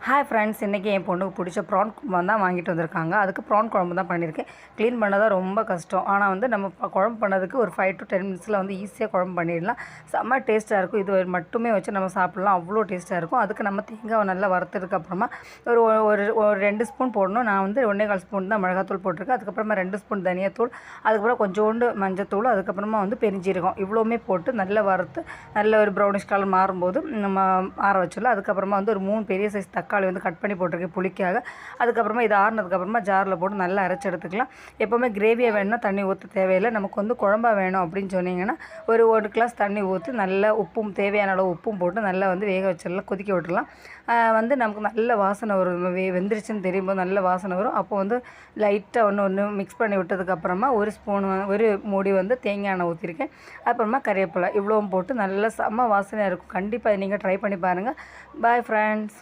Hi friends, இன்றைக்கி என் பொண்ணுக்கு பிடிச்ச ப்ரான் குழம்பு தான் வாங்கிட்டு வந்திருக்காங்க. அதுக்கு ப்ரான் குழம்பு தான் பண்ணியிருக்கேன். க்ளீன் பண்ண தான் ரொம்ப கஷ்டம். ஆனால் வந்து நம்ம குழம்பு பண்ணதுக்கு ஒரு 5 to 10 மினிட்ஸில் வந்து ஈஸியாக குழம்பு பண்ணிடலாம். செம்ம டேஸ்ட்டாக இருக்கும். இது மட்டுமே வச்சு நம்ம சாப்பிட்லாம். அவ்வளோ டேஸ்ட்டாக இருக்கும். அதுக்கு நம்ம தேங்காவை நல்லா வறுத்ததுக்கப்புறமா ஒரு ஒரு ஒரு 2 ஸ்பூன் போடணும். நான் வந்து 1 1/4 ஸ்பூன் தான் மிளகாத்தூள் போட்டிருக்கேன். அதுக்கப்புறமா 2 ஸ்பூன் தனியாத்தூள், அதுக்கப்புறம் கொஞ்சோண்டு மஞ்சத்தூள், அதுக்கப்புறமா வந்து பெருஞ்சீரகம் இவ்வளோவுமே போட்டு நல்லா வறுத்து நல்ல ஒரு ப்ரௌனிஷ் கலர் மாறும்போது நம்ம ஆற வச்சிடலாம். அதுக்கப்புறமா வந்து ஒரு 3 பெரிய சைஸ் தக்காளி வந்து கட் பண்ணி போட்டிருக்கேன் புளிக்காக. அதுக்கப்புறமா இது ஆறுனதுக்கப்புறமா ஜாரில் போட்டு நல்லா அரைச்சி எடுத்துக்கலாம். எப்போவுமே கிரேவியாக வேணும்னா தண்ணி ஊற்ற தேவையில்லை. நமக்கு வந்து குழம்பா வேணும் அப்படின்னு சொன்னீங்கன்னா ஒரு கிளாஸ் தண்ணி ஊற்றி நல்லா உப்பும் தேவையான அளவு உப்பும் போட்டு நல்லா வந்து வேக வச்சிடலாம், கொதிக்க விட்டுடலாம். வந்து நமக்கு நல்ல வாசனை வரும். வெந்துருச்சுன்னு தெரியும்போது நல்ல வாசனை வரும். அப்போ வந்து லைட்டாக ஒன்று மிக்ஸ் பண்ணி விட்டதுக்கப்புறமா ஒரு ஸ்பூன் ஒரு மூடி வந்து தேங்காய் எண்ணெய் ஊற்றிருக்கேன். அப்புறமா கறிவேப்பிலை இவ்வளோவும் போட்டு நல்லா செம்ம வாசனையாக இருக்கும். கண்டிப்பாக நீங்கள் ட்ரை பண்ணி பாருங்கள். Bye friends.